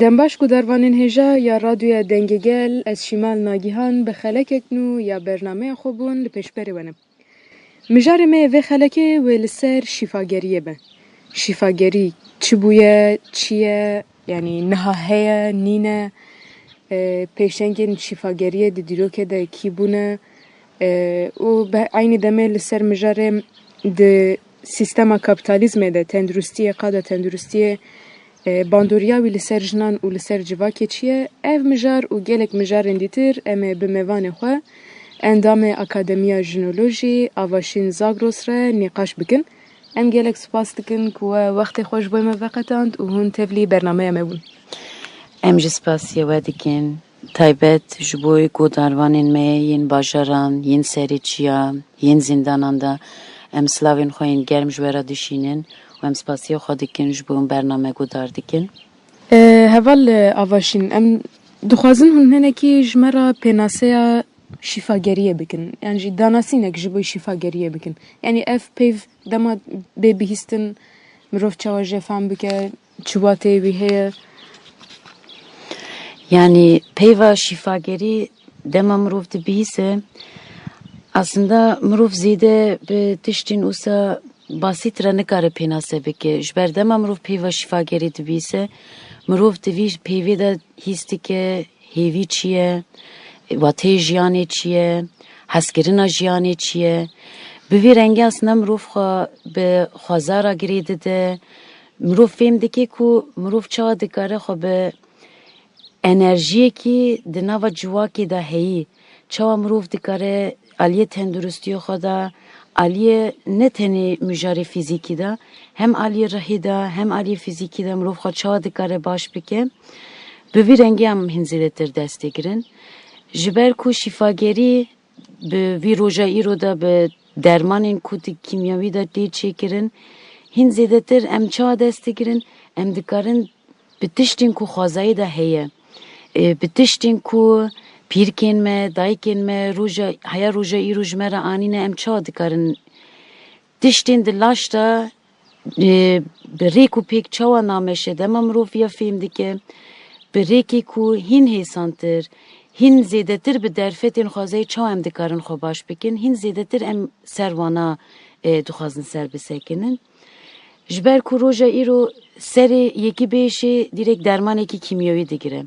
دنباش کو دروانین هجا یا رادیو دنگگل از شمال ناگیهان به خلک کنو یا برنامه خوبون لپش پرونم. مجار ما و خلکه و لسر شفاگریه به. شفاگری چی بویه چیه یعنی نهایه نینه پیشنگین شفاگریه دیدیرو که ده کی بونه و به عین دمه لسر مجار ده سیستم کپیتالیزم ده تندرستی قاده تندرستی باندوریا وی لسر جنان و لسر جواکی چیه اف مجار و گلک مجار اندیتر ام بموان خواه اندام اکادمیا ژنولوژی آواشین زاگروس را نقاش بکن ام گلک سپاس دکن که وقت خوش بایم وقتاند و هون تبلی برنامه ام بون ام جسپاسی و دکن تایبت جبوی گوداروانین می ین باجران ین سری چیا ین زنداناندا ام سلاوین خوین گرم جوارا دشینن و ام سپاسی خود دکن جبوی برنامه گودار دکن هول آواشین ام دخوازن هون هنکی جمرا پیناسیا شفاگریه بکن یعنی داناسینک جبوی شفاگریه بکن یعنی اف پیف دما ببیستن مروف چواجه فهم بکه چواته ویه yani peyva şifageri dema mrov dibihise aslında mrov zide be tiştin usa basit ra nekare penase beke jber dema mrov peyva şifageri dibihise mrov divi peyve da histike hevi çiye vate jiyane çiye haskerina jiyane çiye bi rengi aslında mrov be xwazara girede de mrov femdeki ku mrov çawa dikare xwe be انرژی کی دنوا جواکی دا هی چوا مروف دکاره علیه تندرستی خدا علیه نه تنی مجاری فیزیکی دا هم علیه رهی دا هم علیه فیزیکی دا مروف خود چوا دکاره باش بکه به وی رنگی هم هنزیده تر دسته گرن جبر کو شفاگری به وی روژایی رو دا به درمان این کود کیمیاوی دا دی چه گرن هنزیده تر ام چوا دسته گرن ام دکارن به تشتین کو خوازایی دا هیه بتشتین کو پیرکن me دایکن me روزا هیا روزا ای روز مرا آنینه ام چه دکارن تشتین دلاشتا بریکو پیک چوا نامشه دمام روفیا فیلم دیگه بریکی کو هین هیسانتر هین زیده تر به درفتین خوازه چوا ام دکارن خوباش بکن هین زیده تر ام سروانا دخوازن سر بسکنن جبر کو روزا ای رو سر یکی بیشه direkt درمان یکی کیمیایی دیگره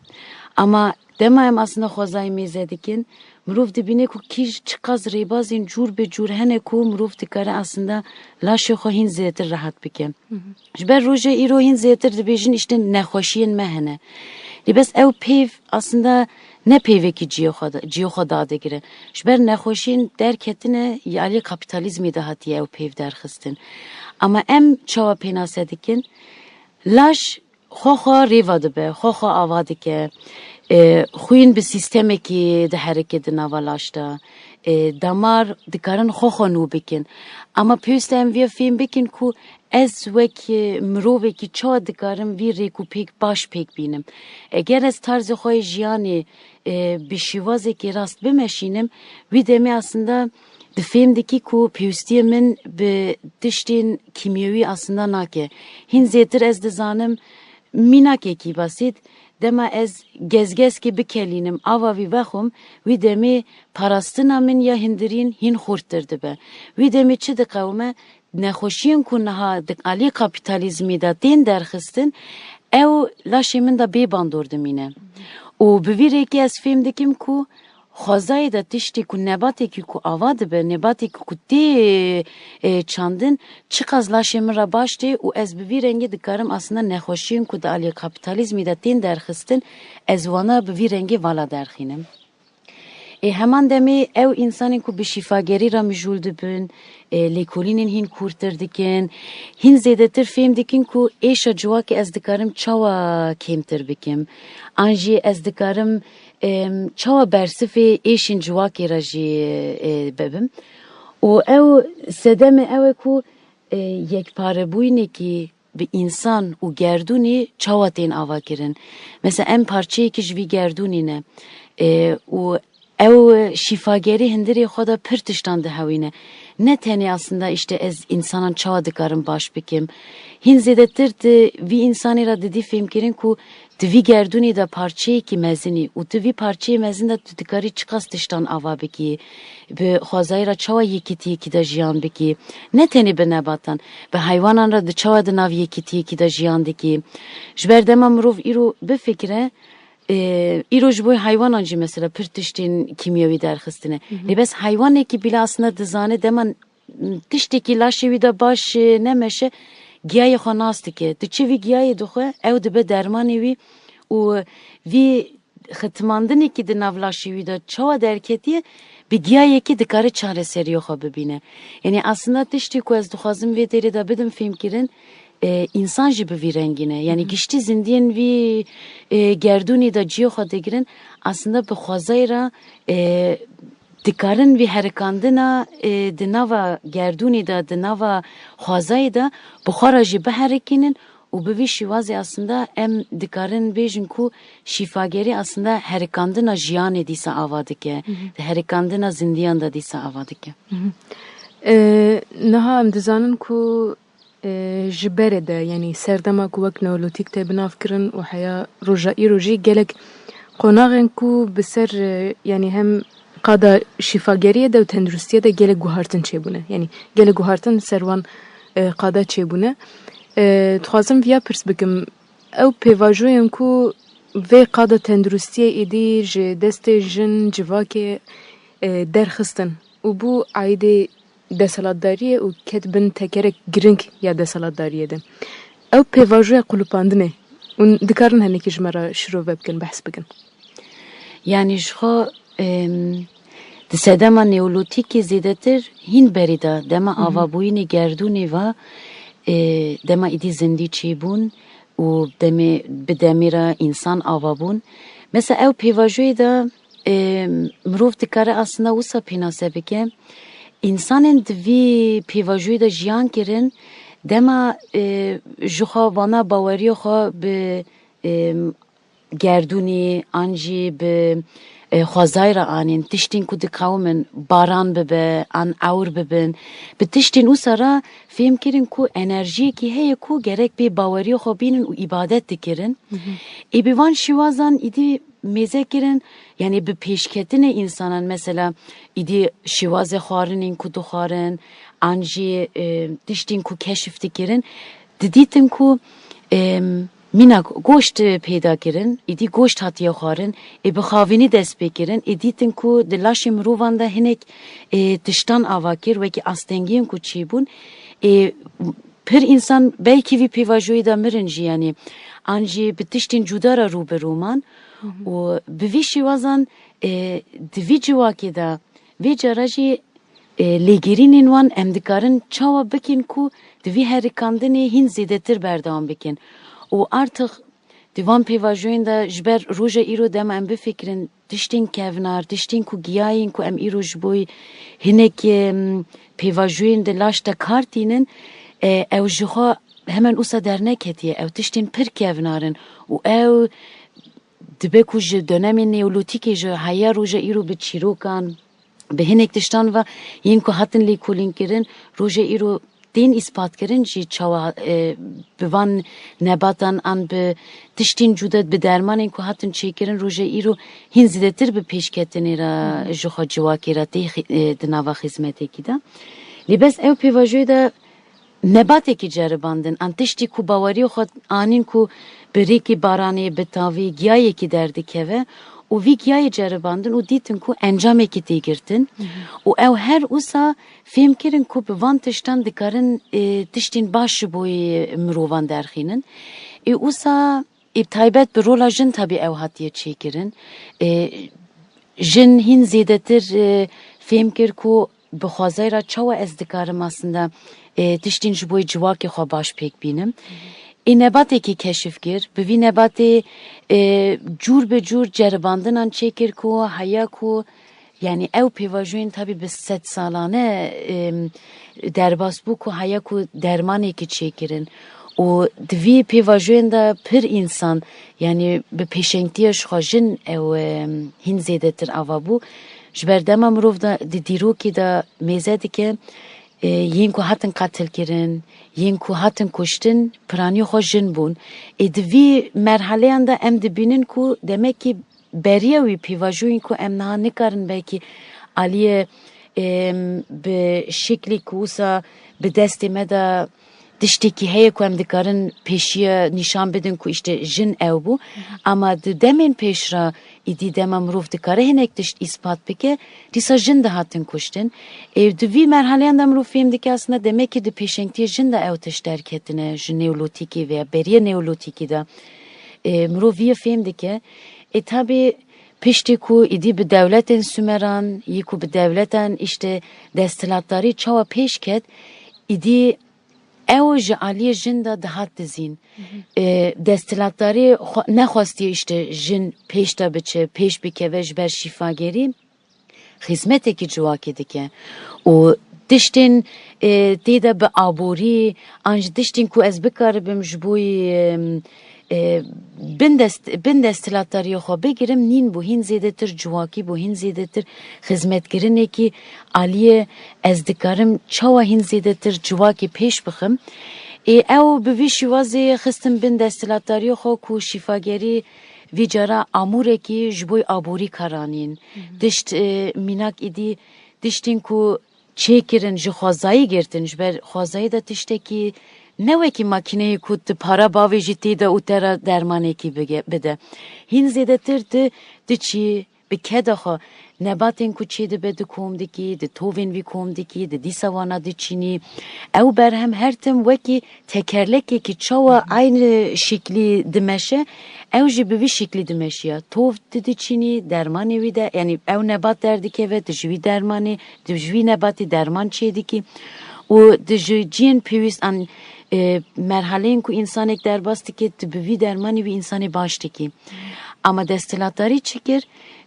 ama demaim aslında xwazayê mêze dikin mirov dibîne ku kîj çiqas rêbazên cûr bi cûr hene ku mirov dikare aslında laşê xwe hîn zêtir rahat bike ji ber rojê îro hîn zêtir dibêjin işte nexweşiyên me hene lêbes ew pêv aslında ne pêvekî ciyê xwe dadigire ji ber nexweşiyên derketine aliyê kapîtalîzmê de hatiye ew pêv derxistin ama em çawa pênase dikin laş خو ریوا دبه خو آوا دکه خوین به سیستمی که ده حرکت نوالاشته دمار دکارن خو نو بکن اما پیوستم وی فیلم بکن کو از وکی مروه کی چا دکارن وی ریکو پیک باش پیک بینم اگر از طرز خوی جیانی به شیوازی که راست بمشینم وی دمی aslında د فیلمدکی کو پیوستی من به تشتین کیمیایی aslında ناکه هین زیتر از دزانم میناکی کی basit dema ez gezgez ki bikelinim ava vi vexum vi demi parastina min ya hindirin hin xurtirdi be vi demi çi diqewme nexweşiyên ku niha di alî kapîtalizmê da tên derxistin ew laşê min da bê bandor dimîne û bi vî rêkê ez fêm dikim ku xwazayê da tiştê ku nebatekî ku ava dibe nebatekî ku tê çandin çiqas laşê min ra baş tê û ez bi vî rengê dikarim aslında nexweşiyên ku di aliyê kapîtalizmê da tên derxistin ez wana bi vî rengê vala derxînim heman demê ew însanên ku bi şîfagerî ra mijûl dibin lêkolînên hîn kûrtir dikin hîn zêdetir fêm dikin ku êşa civakê ez dikarim çawa kêmtir bikim an jî ez dikarim çawa bersifê êşên civakê ra jî bibim û ew sedemê ew e ku yekparebûyînekî bi însan û gerdûnê çawa tên ava kirin mesela em parçeyekî ji vî gerdûnê ne û ew şîfagerî hindirê xwe da pir tiştan dihewîne ne tenê aslında işte ez insanan çawa dikarim baş bikim hîn zêdetir di vî însanê ra didî fêmkirin ku دوی گردونی دا پارچه کی مزنی و دوی پارچه مزن دا تو دکاری چقاس تشتان آوا بکی به خوازای را چوا یکی دا جیان بکی نه تنی به نباتن به حیوانان را دا چوا دا ناو یکی دا جیان دکی جبر دما مروف ایرو بفکره ایرو جبوی حیوانان جی مثلا پر تشتین کیمیاوی درخستنه بس حیوانی کی بلا اصلا دزانه دما تشتی کی لاشوی دا باش نمشه گیاه خاناستی که تو چی وی گیاه دخواه او دبه درمانی وی و وی ختماندنی که ده نولاشی وی دا چوا درکتیه به گیاهی که دکاره چاره سریو خواه ببینه یعنی اصلا تشتی که از دخوازم وی داری دا بدم فیلم کرن انسان جی به وی رنگینه یعنی گشتی زندین وی گردونی دا جیو خواه دگرن اصلا به خوازای را دکارن وی هرکاندنا دنوا گردونی دا دنوا خوازای دا بخارا جی به هرکینن و به وی شیوازی aslında ام دکارن بیجن کو شفاگری aslında هرکاندنا جیان دیسا آواده که هرکاندنا زندیان دا دیسا آواده که نها ام دزانن کو جبره ده یعنی سردما کو وک نولوتیک ته بناف کرن و حیا روجی گلک قناغن کو بسر یعنی هم قادا شفاگریه ده و تندرستیه ده گله گوهارتن چه بونه یعنی گله گوهارتن سروان قادا چه بونه تخوازم ویا پرس بکم او پیواجویم کو و قادا تندرستیه ایدی ج دست جن جواک درخستن و بو عایده دسالتداریه و کتبن تکرک گرنگ یا دسالتداریه ده او پیواجوی قلوپاندنه و دکارن هنه که جمرا شروع بکن بحث بکن یعنی شخوا دسته دما نیولوتیکی زیدتر هین بریده دما آوابوین گردونی و دما ایدی زندی چی بون و به دمیره انسان آوابون مثلا او پیواجوی ده مروف دکاره اصلا وسا پیناسه بکن انسان دوی پیواجوی ده جیان کرن دما جوخا وانا باوری خوا به گردونی آنجی به خوازای را آنین تشتین که دکاومن باران ببه آن اور ببن به تشتین او سرا فهم کرن که انرژی که هی که گرک به باوری خو بینن و عبادت دکرن ای بیوان شوازان ایدی میزه کرن یعنی به پیشکتن انسانان مثلا ایدی شواز خارن این که دخارن آنجی تشتین که کشف دکرن دیدیتن که مینا گوشت پیدا کردن، ایدی گوشت هاتیه خارن، بخوابینی دست بکردن، ایدیتن کو دلاشی مروان ده هنگ تشتان آواکر و که استنگیم کو چی بون، پر انسان belki وی پیواجوی دا مرنجی یعنی آنجی به تشتین جدا را رو برومان و به وی شوازان دوی جواکی دا وی جراجی لیگرین وان امدکارن چاوا بکن کو دوی هرکاندنی هین زیده تر بردام بکن و artık divan پیواجوین دا جبر روژه ایرو دم ام بفکرن تشتین کهونار تشتین کو گیاین کو ام ایرو جبوی هنک پیواجوین دا لاشتا کارتینن او جخوا hemen اوسا در نکتیه او تشتین پر کهونارن و او دبه کو جه دونم نیولوتیکی جه هیا روژه ایرو به چیروکان به هنک تشتان و یین کو هاتن لی کولین کرن روژه ایرو دین اثبات کردن چی چوا بوان نباتان آن به تشتین جودت به درمان این که هاتن چی کردن روزه ایرو هین زیده تر به پیش کتنی را جوخا جواکی را تی دنوا خدمتی کیدا. لیبس او پیواجوی دا نباتی که جرباندن آن تشتی کو باوری خود آنین کو بری کی بارانی بتاوی گیایی کی دردی که و وی گیای جرباندن و دیتن کو انجام کی دیگرتن و او هر اوسا فهم کردن کو به وان تشتان دکارن تشتین باش بوی مروان درخینن اوسا ابتایبت به رولا جن تابی او هاتیه چی کردن جن هین زیده تر فهم کرد کو بخوازای را چوا از دکارم aslında تشتین جبوی جواکی خواه باش پیک بینم این نباتی که کشف کرد به وی نباتی جور به جور جرباندنان چکر کو هیا کو یعنی او پیواجوین تابی به 100 سالانه درباس بو کو هیا کو درمانی که چکرن و دوی پیواجوین دا پر انسان یعنی به پیشنگتیش خواجن او هین زیده تر آوا بو جبر دم مروف دا دیرو که دا میزه دی که ین کو هاتن قتل کرن ین کو هاتن کشتن پرانی خو جن بون دوی مرحله انده ام دبینن کو demek ki beriye وی پیواجوین کو ام نه نکارن belki علیه به شکلی کوسا به دست مده dişteki heye ku em dikarin peşiye nişan bedin ku işte jin ev bu ama demin peşra idi dema mirov dikare hinek dişt ispat peke disa jin de hatin kuştin divî merhaleyan da mirov fêm dike aslında demek ki de peşengtiye jin de ev tişt derketine jin neolotiki veya beriye neolotiki da mirov viye fêm dike tabi pişti ku idi bi devletin Sümeran yi ku bi devletin işte destilatları çava peşket idi ev ji aliye jin da dihat dizîn destilatları nexwastiye işte jin pêş de biçe pêş bike ve ji ber şîfagerî xizmetekî civakê dike û tiştên tê de bi aborî an ji tiştên ku ez bikaribim ji bo bin destilatlarî xwe bigirim nîn bû hîn zêdetir civakî bû hîn zêdetir xizmetkirinekî aliyê ez dikarim çawa hîn zêdetir civakê pêş bixim ew bi vî şîwazê xistin bin destilatlarî xwe ku şîfagerî vî cara amûrekî ji bo aborî karanîn dişt mînak îdî diştên ku çêkirin ji xwezayî girtin ji ber xwezayî de tiştekî nevekî makîneyê ku tu para bavê jî tê de û te re dermanekî bide hîn zêdetir diçî bi keda xwe nebatên ku çê dibe di kom dikî di tovên vî kom dikî di dîsa wana diçînî ew berhem her tim wekî tekerlekekî çawa aynı şeklî dimeşe ew jî bi vî şeklî dimeşiya tov diçînî dermanê wî de yani ew nebat derdikeve di ji wî dermanê di ji wî nebatî derman çê dikî û di ji ciyên pêwîst an merhaleyên ku insanek derbas dike tu bi vî dermanî wî insanê baş dikî ama destilatlarî çikir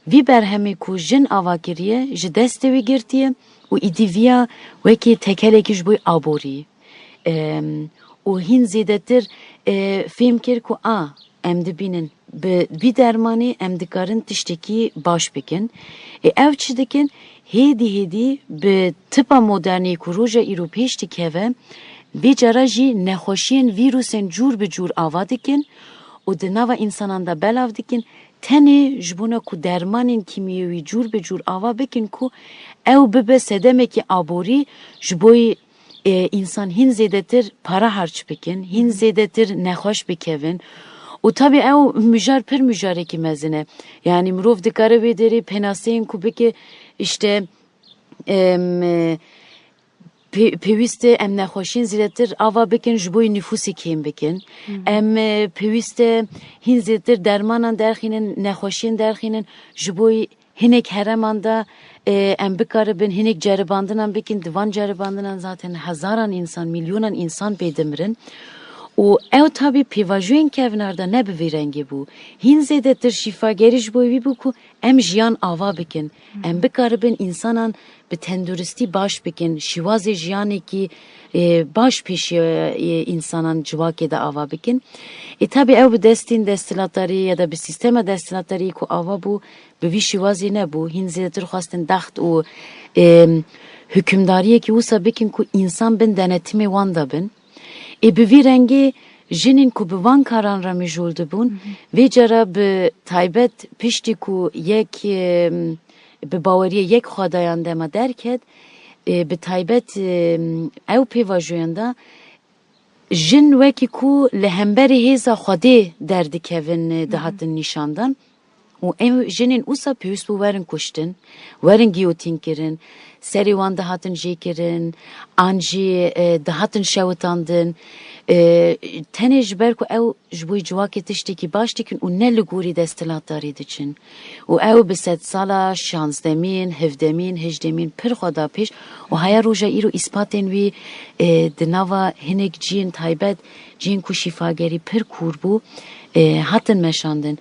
vî berhemê ku jin ava kiriye ji destê wî girtiye û îdîviya wekî tekelekî ji bo aborî û hîn zêdetir fêm kir ku em dibînin bi vî dermanê em dikarin tiştekî baş bikin ev çi dikin hêdî bi tipa modernî ku roja îro pêş dikeve vî cara jî nexweşiyên vîrusên cûr bi cûr ava dikin û di nava insanan da belav dikin tenê ji bo ku dermanên kîmyewî cûr bi cûr ava bikin ku ew bibe sedemekî aborî ji bo insan hîn zêdetir para harç bikin hîn zêdetir nexweş bikevin û tabii ew mijar pir mijarekî mezin e yani mirov dikare vê derê penaseyên ku bike işte pêwîst e em nexweşiyên zêdetir ava bikin ji bo nüfusê kêm bikin em pêwîst e hîn zêdetir dermanan derxînin nexweşiyên derxînin ji bo hinek hereman da em bikaribin hinek ceribandinan bikin divan ceribandinan zaten hezaran insan milyonan insan pê dimirin û ew tabii pêvajiyên kevnar da ne bi vê rengê bû hîn zêdetir şîfagerî ji bo wî bû ku em jiyan ava bikin em bikaribin insanan bi tenduristî baş bikin şîwazê jiyanekî baş pêşiya insanan civakê de ava bikin tabii ew bi destên destilatlarî ya da bi sîstema destilatlarî ku ava bû bi vî şîwazê nebû hîn zêdetir xwastin daxt û hükümdariyekî wisa bikin ku insan bin denetimê wan da bin bi vî rengê jinên ku bi van karan re mijûl dibûn vê cara bi taybet piştî ku yek bi baweriye yek xwedayan dema derket bi taybet ew pêvajoyan da jin wekî ku li hemberî hêza xwedê derdikevin dihatin nîşandan û ew jinên wisa pêwîst bû werin kuştin werin giyotîn kirin serê wan dihatin jêkirin an jî dihatin şewitandin tenê ji ber ku ew ji bo civakê tiştekî baş dikin û ne li gorî destilatdarî diçin û ew bi sed sala şansdemîn hevdemîn hêjdemîn pir xweda pêş û heya roja îro îspatên wî di nava hinek ciyên taybet ciyên ku şîfagerî pir kûr bû hatin meşandin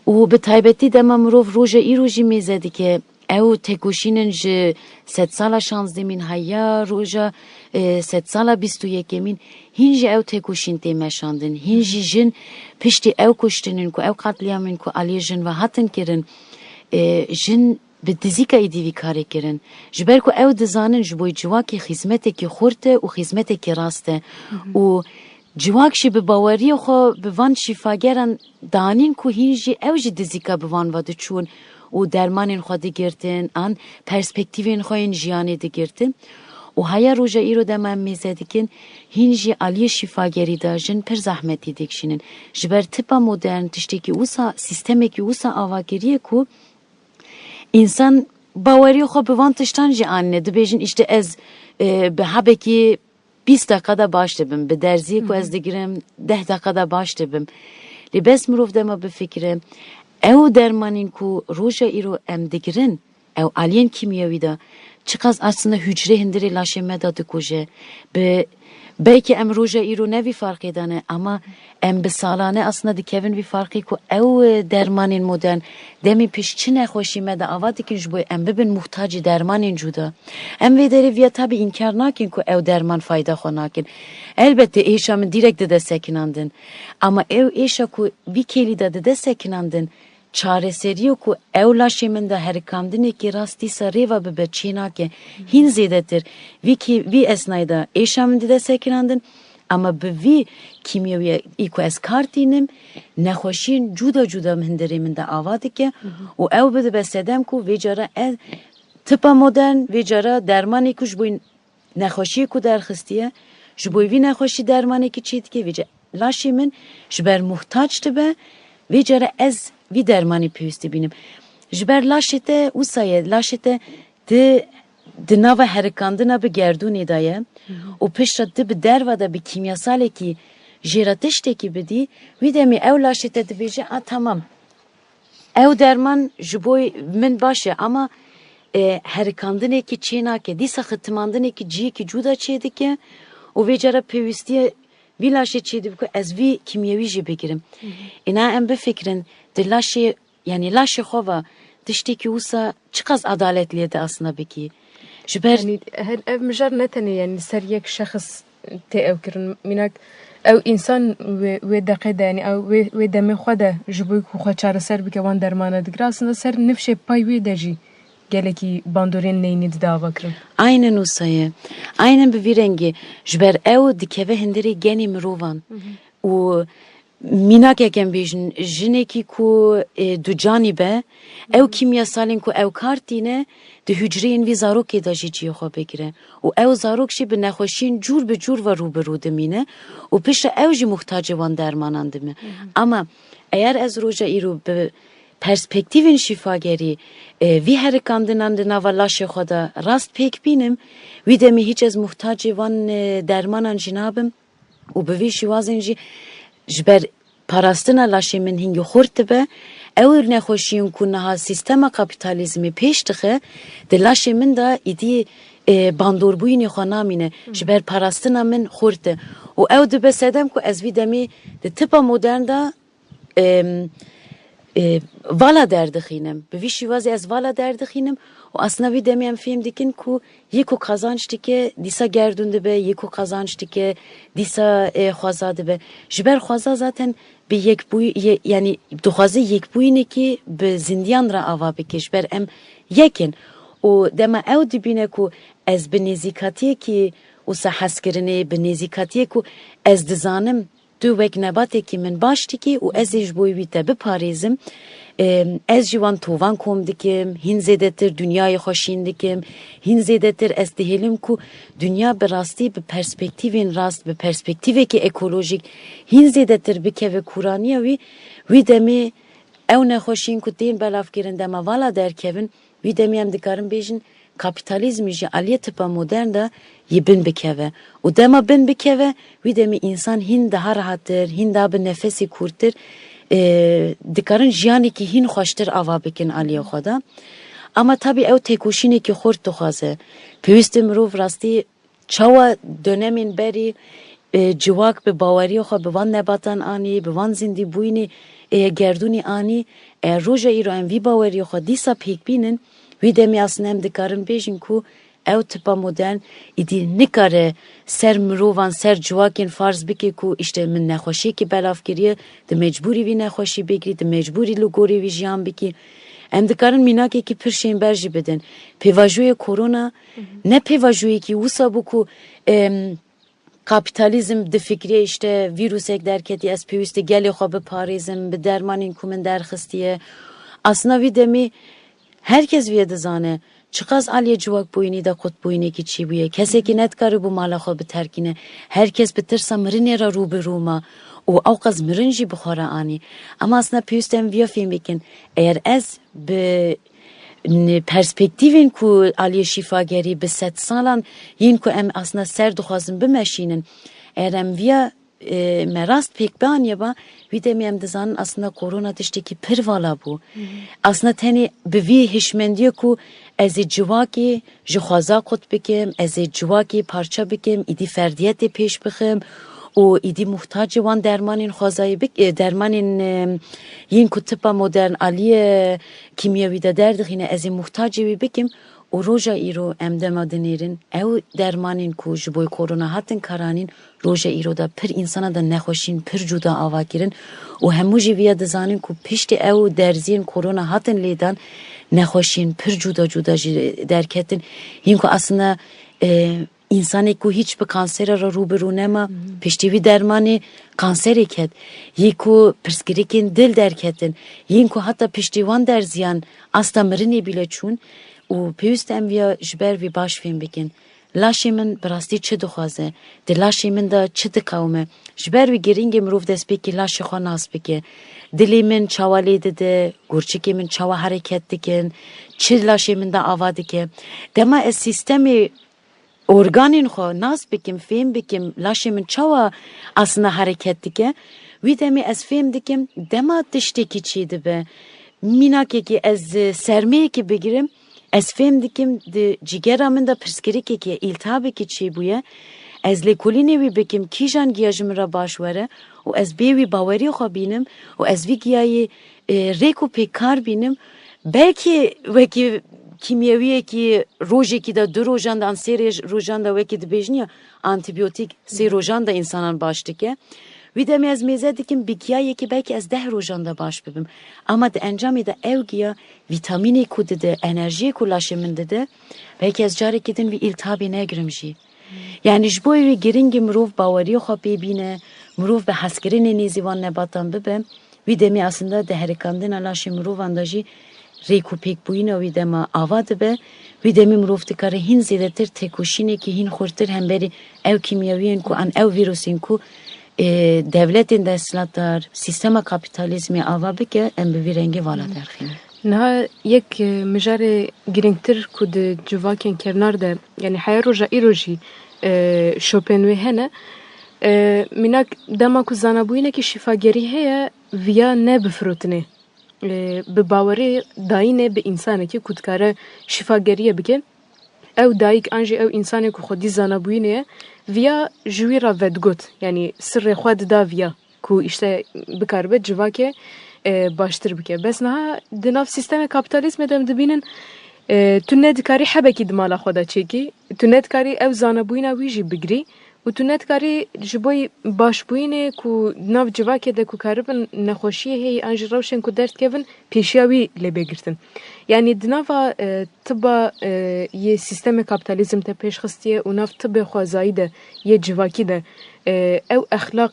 û bi taybetî dema mirov roja îro jî mêze dike ew têkoşînin ji sed sala şansdemîn heya roja sed sala bîst û yekemîn hîn jî ew têkoşîn tê meşandin hîn jî jin piştî ew kuştinên ku ew qetliyamên ku aliyê jin ve hatin kirin jin به دزیکا ایدی وی کاری کرن جبر کو او دزانن جبوی جواکی خدمت کی خورته و خدمت کی راسته و جواک شی به باوری خو به وان شفاگران دانین کو هینجی او جی دزیکا به وان ود چون و درمان خو دیگرتن ان پرسپکتیوین خو این جیانی دیگرتن و هیا روزا ایرو دمم میزدیکن هینجی علی شفاگری داجن پر زحمتی دیکشینن جبر تپا مدرن تشتی کی اوسا سیستمی کی اوسا آواگریه کو İnsan باوری خو به وان تشتن جی آنه دبیجن işte ez به هبه کی 20 dakikada başladım. به درزی کو از دیگرم 10 dakikada başladım. لباس مروف دما به فکره او درمانین کو روژا ایرو ام دیگرن او alien kimyavi da çıkaz aslında hücre hindiri laşeme da dikuje به belki em roja iro ne bir fark edane ama em be salane aslında dikevin bir farkı ku ev dermanin modern demi piş çine hoşime de avadikin jbo em bebin muhtacı dermanin juda em ve deri via tabi inkar nakin ku ev derman fayda xonakin elbette eşamın direkt de sekinandın ama ev eşa ku bir keli de sekinandın çareseri ku evlaşımın da her kamdine ki rasti sareva be çina ki hin zedetir vi esnayda eşamın da sekinandın ama vi kimyaviye iko es kartinim nehoşin juda menderimin de avadı ki o ev be besedem ku vecara tıpa modern vecara dermani kuş bu nehoşi ku der xistiye jboyvi nehoşi dermani ki çit ki veca laşımın jber muhtaçtı be vecara ez وی درمانی پیوستی بینیم جبر لاشته اوسایه لاشته de nava herkandına bir gerduni daye o peşte bir derva da bir kimyasal ki jerateşteki bedi vi de mi ev laşte de beje tamam ev derman jboy min başı ama herkandına ki çina ki disa xitmandına ki ci ki juda çedi ki o vecara piwstiye vi laşte çedi ko ez vi kimyevi ji begirim ina em be fikrin de laşe yani laşe xova dişteki usa çıkaz adaletliye de aslında beki جبر يعني هل اف مجر نتني يعني سر يك شخص تي او كرن منك او انسان و دقيقه يعني او و دم خدا جبوك خو چار سر بك وان درمانه دغراسında سر نفشه پای و دجي geleki bandorên neyni dava kirin aynen usaya aynen bir rengi jber ev dikeve hindiri geni mirovan o minak yaken bejin jineki ku du canibe ev kimyasalin ku ev kartine de hücreyin vi zarok da jici xo begire o ev zarok şi be nehoşin cur be cur var ruberu demine o peşe ev ji muhtacı van dermanandımı ama eğer ez roja iru be perspektivin şifageri vi herkandinandına vallaşı xoda rast pek binim vi de mi hiç ez muhtacı van dermanan jinabım o be vi şivazenji جبر پاراستنا لاشی من هنگ خورد به اول نخوشیم کنها سیستم کپیتالیزمی پیش دخه دلاشی من دا ایدی باندوربوی نخوانامینه جبر پاراستنا من خورد و او دو بسیدم که از ویدمی ده تپا مدرن دا والا derdixinem به وی شیوازی از والا derdixinem و aslında vi demem film dikin ku yeko kazanç dike disa gerdunde be yeko kazanç dike disa xwazade be jber xwaza zaten be yek bu yani duxwaze yek bu ne ki be zindiyan ra ava be keşber em yekin o dema ev dibine ku ez be nezikatiye ki o sahaskerine be nezikatiye ku ez dizanim دو وک نباته کی من باشتی کی و ازش بوی بیته بپاریزم از جوان توان کم دکم هین زیده تر دنیای خوشین دکم هین زیده تر استهلم کو دنیا به راستی به پرسپکتیوین راست به پرسپکتیوی که اکولوژیک هین زیده تر بکه و کورانی وی دمی او نخوشین کو دین بلاف گیرن دما والا درکوین وی دمی هم دکارم بیجن kapitalizmi ji aliye tipa modern da bin bikeve. O dema bin bikeve vi demi insan hin daha rahattır, hin daha bir nefesi kurtır. Dikarın jiyani ki hin hoştur ava bikin aliye xoda. Ama tabi ev tekoşini ki xort tuxaze. Peviste mirov rasti çawa dönemin beri civak be bawari xo be van nebatan ani, be van zindi buyni gerduni ani. Roja iro en vi bawari xo disa pek binin وی دمی اصلا هم دکارن بیشین کو او تپا مدرن ایدی نکاره سر مروان سر جواکین فرض بکی کو işte من نخوشی که بلاف گریه ده مجبوری وی نخوشی بگیری ده مجبوری لگوری وی جیان بکی Em dikarin minakekî pir şêmber jî bidin. Pêvajoyê korona ne pêvajoyekî wisa bû ku kapitalizm di fikriye işte virüsek derketi ez pêwîst gelê xwe biparêzim bi dermanên ku min derxistiye. Aslında vî demê herkes vê dizane çiqas aliyê civak bûyînî de qutbûyînekî çi bûye. Kesekî netkarî bû mala xwe biterkîne. Herkes bi tirsa mirinê re rûbirû ma. û ew qez mirin jî bixwara anî. Ama aslında pêwîst em vîya fêm bikin. Eğer ez bi perspektîvên ku aliyê şîfagerî bi sed salan yên ku em aslında ser dixwazin bimeşînin. Eğer em vîya me rast pêk bianiye ba wî demê em dizanin aslında korona tiştekî pir vala bû. Aslında tenê bi vî hişmendiye ku ez ê civakê ji xwaza qut bikim, ez ê civakê parça bikim, îdî ferdiyetê pêş bixim û îdî muhtacê wan dermanên xwazayê dermanên yên ku tipa modern aliyê kimyewî de derdixîne ez ê muhtacê wî bikim û roja îro em dema dinêrin ew dermanên ku ji bo korona hatin karanîn roja îro da pir insana da nexweşîn pir cuda ava kirin û hemû jî vîya dizanin ku piştî ew derziyên korona hatin lêdan nexweşîn pir cuda cuda jî derketin yên ku aslında insanê ku hiç bi kansera re rûbirû nema piştî vî dermanê kanserê ket yê ku pirsgirêkên dil derketin yên ku heta piştî wan derziyan asta mirinê bîle çûn û pêwîst em vîya ji ber vî baş fêm bikin. Laşê min bi rastî çi dixwaze? Di laşê min de çi dikewme? Ji ber vî giringê mirov destpêkî laşê xwe nas bike. Dilê min çawa lê dide, gurçikê min çawa hereket dikin, çi laşê min de ava dike. Dema ez sistemê organên xwe nas bikim, fêm bikim, laşê min çawa aslında hareket dike. Wî demê ez fêm dikim, dema tiştekî çi dibe. Mînakekî ez sermeyekî bigirim, ez fêm dikim di cîgera min de pirsgirêkekî îltihabekî çi bûye. Ez lêkolînê wî bikim kîjan giya ji min re baş were û ez bê wî bawerî xwe bînim û ez vî giyayê rêk û pêkar bînim. Belkî wekî kimyewiyekî rojekî de du rojan de an sê rojan da wekî dibêjniya antibiyotîk sê rojan da insanan baş dike. Wî demê ez mêze dikim bi giyayekî belkî ez 10 rojan da baş bibim. Ama di encamê de ew giya vîtamînê ku dide, enerjiyê ku laşê min dide belkî ez carekî din vî îltihabê negirim jî. Yani ji bo wî giringî mirov bawerî xwe pê bîne, mirov bi hezkirinê nêzî wan nebatan bibe, wî demê aslında di herikandina laşê mirovan da jî rêk û pêkbûyîna wî dema ava dibe, wî demê mirov dikare hîn zêdetir têkoşînekî hîn xurtir hemberî ew kimyewiyên ku an ew vîrusên ku devletên desthilatdar, sistema kapitalizmê ava bike em bi vî rengî vala derxîne. Niha yek mijarê girîngtir ku di civakên kevnar de yani heya roja îro jî şopên wê hene mînak dema ku zanabûyînekî şîfagerî heye viya ne bifirûtinê bi bawerê dayînê bi însanekî ku dikare şîfageriye bike ew dayîk an jî ew însanê ku xwedî zanabûyînê ye viya ji wî re vedgot yani sirrê xwe dida viya ku işte bikaribe civakê baştir bike. Bes niha di nav sistemê kapitalizmê de em dibînin tu nedikarî hebekî di mala xwe de çêkî, tu nedikarî ew zanebûyîna wî jî bigirî û tu nedikarî ji bo başbûyînê ku nav civakê de ku karibin nexweşiyê heye an ji rewşên ku derdkevin pêşiya wî lêbêgirtin. Yani di nava tiba yê sistemê kapitalizm te pêşxistiye û nav tibê xwezayî de yê civakî de ew exlaq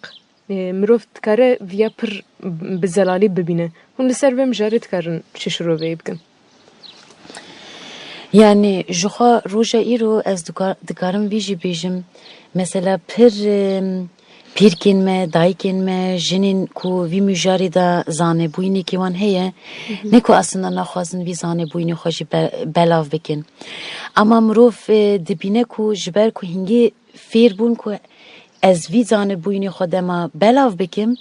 mirov dikare viya pir bi zelalî bibîne. Hûn li ser vê mijarê dikarin çi şiroveyê bikin? Yani ji xwe roja îro ez dikarim vî jî bêjim mesela pir pîrkên me, dayikên me, jinên ku vî mijarê da zanebûyînekî wan heye ne ku aslında naxwazin vî zanebûyînê xwe jî belav bikin. Ama mirov dibîne ku ji ber ku hingî fêr bûn ku ez vî zanebûyînê xwe dema belav bikim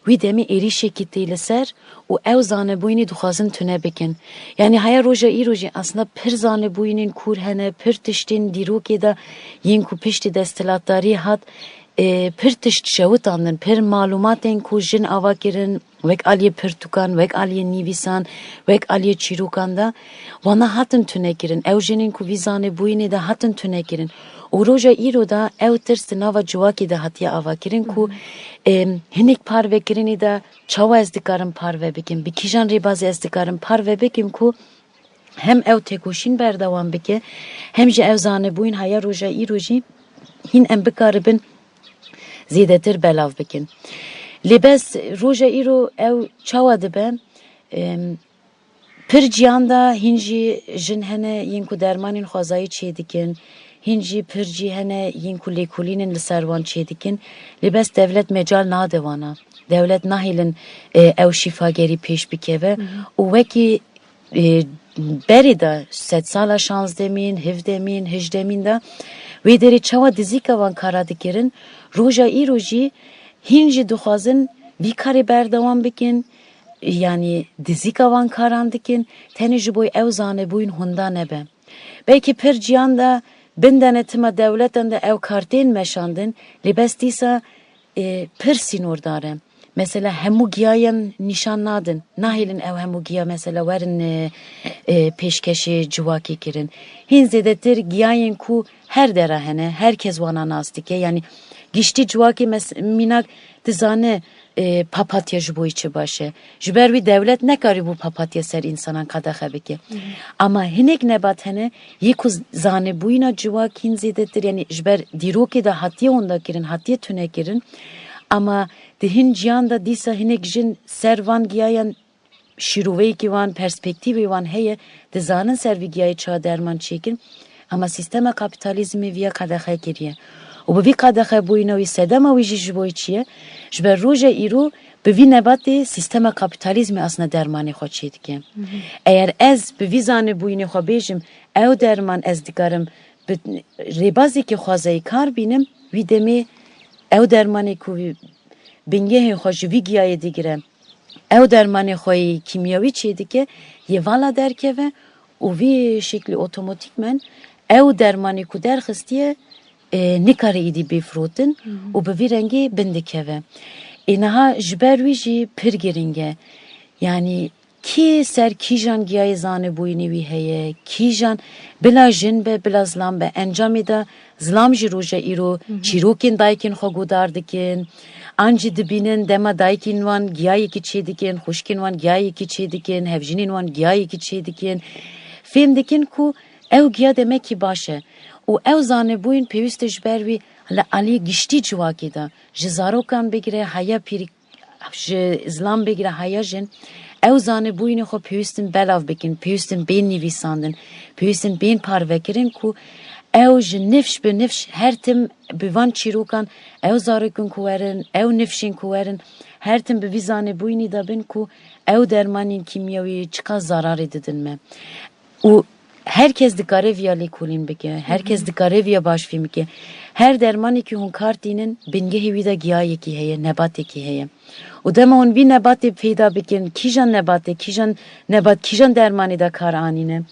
wî demê êrişekî tê li ser û ew zanebûyînê dixwazin tune bikin. Yani heya roja îro jî aslında pir zanebûyînên kûr hene, pir tiştên dîrokê de yên ku piştî desthilatdarî hat پر تشت شوتاندن پر معلوماتین کو جن آوا کرن وک آلیه پرتوکان وک آلیه نیویسان وک آلیه چیروکان دا وانا هاتن تونه کرن او جنین کو ویزانه بوینه دا هاتن تونه کرن و روژا ایرو دا او ترس ناوا جواکی دا هاتیه آوا کرن کو هنیک پارو کرنی دا چاوا از دکارم پارو بکن بکیجان ریبازی از دکارم پارو بکن کو hem ev tekoşin berdavam bike hem ji ev zanebûyên haya roja îro jî hîn em bikaribin zêdetir belav bikin. Lêbes roja îro ew çawa dibe pir ciyan da hîn jî jin hene yên ku dermanên xwezayî çê dikin hîn jî pir cî hene yên ku lêkolînên li ser wan çê dikin lêbes devlet mecal nade wana devlet nahêlin ew şîfagerî pêş bikeve û wekî beri da 7 sala şansdemîn, hevdemîn, hejdemîn da wê derê çawa dizîka wan kara dikirin roja îro jî hîn jî dixwazin vî karê berdewam bikin yani dizîka wan karan dikin tenê ji bo ew zanebûyên hûn da nebe. Belkî pir ciyan da bin denetima devletan da ew kartên meşandin lêbes dîsa pir sînordar e. Mesela hemû giyayan nîşan nadin. Nahêlin ew hemû giya mesela werin pêşkeşê civakî kirin. Hîn zêdetir giyayên ku her dera hene, herkes wana nas dike. Yani giştî civakê mînak dizane papatya ji bo çi baş e. Ji ber wî devlet nekarî bu papatya ser însanan qedexe bike. Ama hinek nebat hene yê ku zanebûyîna civak hîn zêdetir yani ji ber dîrokê de hatiye onda kirin, hatiye tune kirin. Ama dihin ciyan da dîsa hinek jin ser van giyayan şîroveyekî wan perspektîvê wan heye dizanin ser vî giyayê çawa derman çêkin ama sistema kapitalizmê viya qedexe kiriye. û bi vî qedexe bûyîna wî sedema wî jî ji bo çi ye? Ji ber roja îro bi vî nebatê sistema kapitalizmê asna dermanê xwe çê dike. Eğer ez bi vî zanebûyînê xwe bêjim ew derman ez dikarim bi rêbazekî xwezayî kar bînim wî demê ew dermanê ku bingehê xwe ji vî giyayê digire ew dermanê xwe kîmyawî çê dike yê vala derkeve û vî şeklî otomatikmen ew dermanê ku derxistiye nikare îdî bêfirotin û bi vî rengî bin dikeve. Niha ji ber wî jî pir giring e. Yani kî ser kîjan giyayê zanebûyînê wî heye kîjan bila jin be bila zilam be encamê da zilam jî roja îro çîrokên dayikên xwe godar dikin an jî dibînin dema dayikên wan giyayekî çê dikin xwişkên wan giyayekî çê dikin hevjînên wan giyayekî çê dikin fêm dikin ku ew giya demekî baş e û ew zanebûyîn pêwîst e ji ber wî li aliyê giştî civakê da ji zarokan bigire heya pîrî ji zilam bigire heya jin ew zanebûyînê xwe pêwîstin belav bikin pêwîstin bên nivîsandin pêwîstin bên parvekirin ku ew ji nifş bi nifş her tim bi van çîrokan ew zarokên ku werin ew nifşên ku werin her tim bi vî zanebûyînê da bin ku ew dermanên kîmyawî çiqa zararê didin me û herkes dikare viya lêkolîn bike herkes dikare viya başfî bike her dermanekî hûn kar dînin bingehê wî de giyayekî heye nebatekî heye û dema hûn vî nebatê peyda bikin kîjan nebatê kîjan nebat kîjan dermanê de kar anîne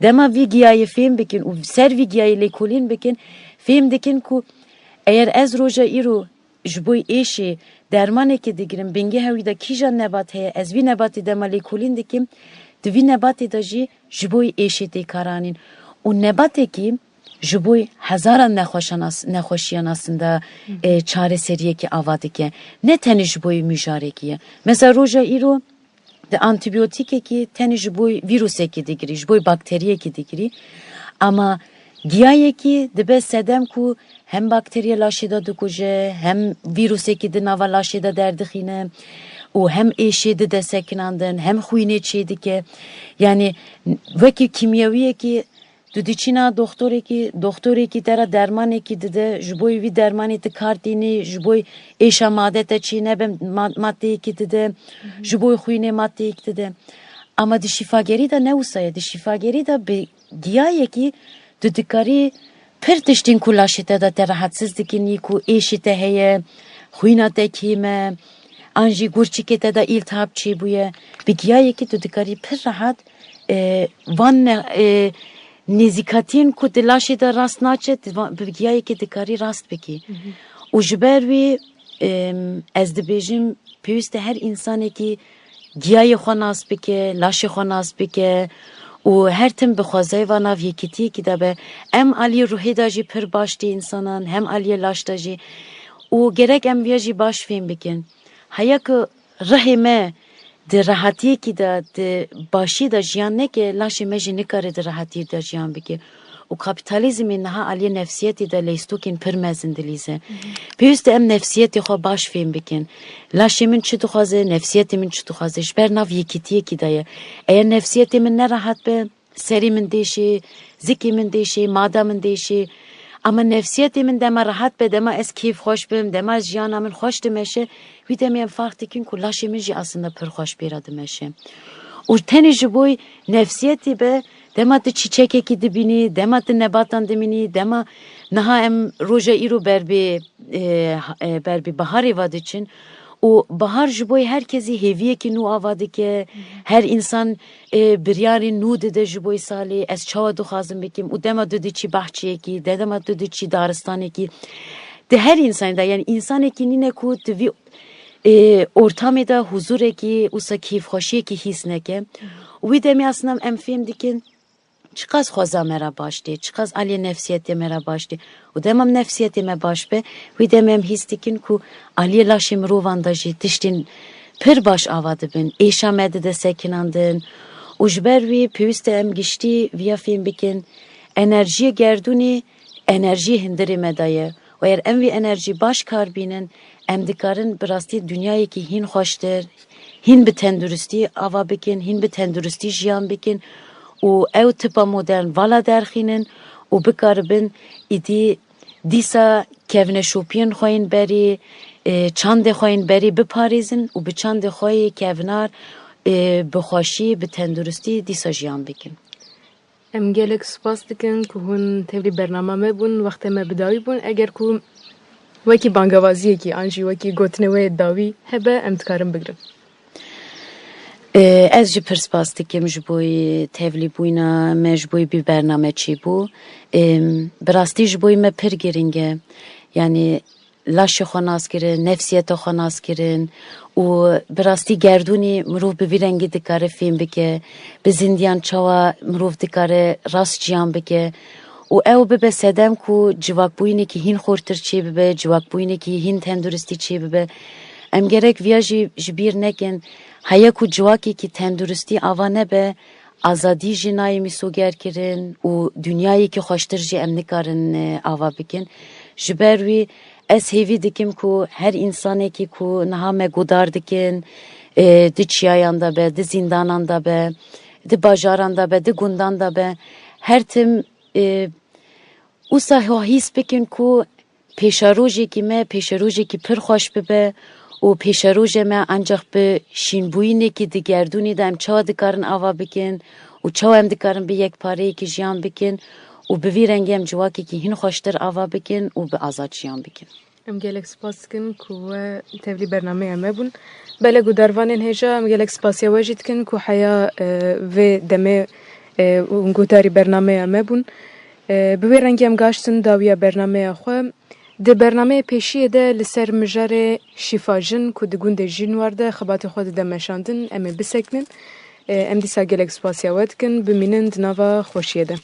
dema vî giyayê fêm bikin û ser vî giyayê lêkolîn bikin fêm dikin ku eğer ez roja îro ji bo êşê dermanekî digirim bingehê wî de kîjan nebat heye ez vî nebatê dema lêkolîn dikim di vî nebatê de jî ji bo êşê tê karanîn û nebatekî ji bo hezaran nexweşiyan aslında çareseriyekî ava dike ne tenê ji bo mijarekî ye mesela roja îro di antibiyotîkekî tenê ji bo vîrusekî digirî ji bo bakteriyekî digirî ama giyayekî dibe sedem ku hem bakteriye laşê da dikuje hem vîrusekî di nava laşê da derdixîne û hem êşê di desekinandin hem xwînê çê dike yani wekî kîmyawiyekî tu diçîna doktorekî te ra dermanekî dide ji bo vî dermanê tu kar dînî ji bo êşa made te çê nebe maddeyekî dide ji bo xwînê maddeyekî dide ama di şîfagerî de ne wisa ye di şîfagerî de bi giyayekî tu dikarî pir tiştên ku laşê te de te rahatsiz dikinî ku êşê te heye xwîna te kêm an jî gurçikê te de îltihab çêbûye bi giyayekî tu dikarî pir rahat van nêzîkatiyên ku di laşê de rast naçe bi giyayekî dikarî rast bikî و جبر وی از دبیجم پیوست هر انسانی که گیای خوناس بکه لاش خوناس بکه و هر تم بخوازه و ناو یکیتی که دبه ام علی روحی داجی پر باشتی انسانان هم علی لاش داجی و gerek ام بیاجی باش فیم بکن هیا که رحمه ده راحتی که ده باشی ده جیان نکه لاش مجی نکاره ده راحتی ده جیان بکه و کپیتالیزم اینها علی نفسیتی ده لیستوکین پر مزندلیزه پیوست ام نفسیتی خو باش فیم بکن لاشی من چی دخوازه نفسیتی من چی دخوازه شبر ناف یکیتیه کی دایه اگر نفسیتی من نراحت به سری من دیشی زکی من دیشی مادا من دیشی اما نفسیتی من دما راحت به دما از کیف خوش بیم دما از جیانا من خوش دمشه وی دمیم فرقی کن که لاشی من جی aslında پر خوش بیرادمشه و تنی جبوی نفسیتی به دما ده çiçeke ki dibini, dema de nebatan dimini, dema naha em roja iru berbi bahari vad için. O bahar jiboy herkesi heviye ki nu avadı ki her insan biryari nu dede jiboy sali ez çava duhazım bekim. O dema dedi çi bahçeye ki, dema dedi çi daristane ki. De her insan da yani insan ki nine ku vi ortamı da huzur ki usa keyif hoşiye ki his neke. O bir demi aslında em film dikin چقدر خوازا مرا باشتی چقدر علی نفسیتی مرا باشتی و دمم نفسیتی ما باش به وی دمم هستی کن کو علی لاشیم رو وانداجی تشتین پر باش آواده بین ایشا مده ده سکناندن و جبر وی پیوست ام گشتی ویا فیلم بکن انرژی گردونی انرژی هندری مدایه و اگر ام وی انرژی باش کار بینن ام دکارن براستی دنیایی که هین خوشتر هین به تندرستی آوا بکن هین به تندرستی جیان بکن و او تپا مدرن والا درخینن و بکاربن ایدی دیسا کهونه شوپین خواهین بری چند خواهین بری بپاریزن و به چند خواهی کهونار بخواشی به تندرستی دیسا جیان بکن ام گلک سپاس دکن که هون تبلی برنامه ما بون وقت ما بداوی بون اگر که وکی بانگوازیه که آنجی وکی گوتنوه داوی هبه ام تکارم بگرم از جی پرسپاس دکم جبوی تبلی بوینا ما جبوی بی برنامه چی بو براستی جبوی ما پر گرینگه یعنی لاش خوناس کرن نفسیت خوناس کرن و براستی گردونی مروف به ویرنگی دکاره فیلم بکه به زندیان چوا مروف دکاره راست جیان بکه و او به سدم کو جواک بوینی که هین خورتر چی ببه جواک بوینی که هین تندرستی چی ببه ام gerek viyajı jibir nekin haya ku civaki ki tenduristi avane be azadi jinayı misoger kirin u dünyayı ki hoştur ji em nikarin ava bikin jiber vi es hevi dikim ku her insane ki ku naha me godar dikin di çiyayanda be di zindananda be di bajaranda be di gundanda be her tim usa his bikin ku peşaroji ki me peşaroji ki pir hoş bibe و پیش روز ما انجام به شینبوینی که دیگردونی دم چه دکارن آوا بکن و چه هم دکارن به یک پاره که جیان بکن و به ویرنگی هم جواکی که هین خوشتر آوا بکن و به آزاد جیان بکن. ام گلک سپاس کن که تبلی برنامه ام بون بله گوداروانن هجا ام گلک سپاسیا وجد کن که حیا و دمه گوداری برنامه ام بون به ویرنگی هم گاشتن داویا برنامه خو د برنامه پیشیه ده لسر مجاره شفاجن که دگونده جین وارده خبات خود ده مشاندن ام بسکنن ام دیسا گلک سپاسیا ود کن بمینند نوا خوشیه ده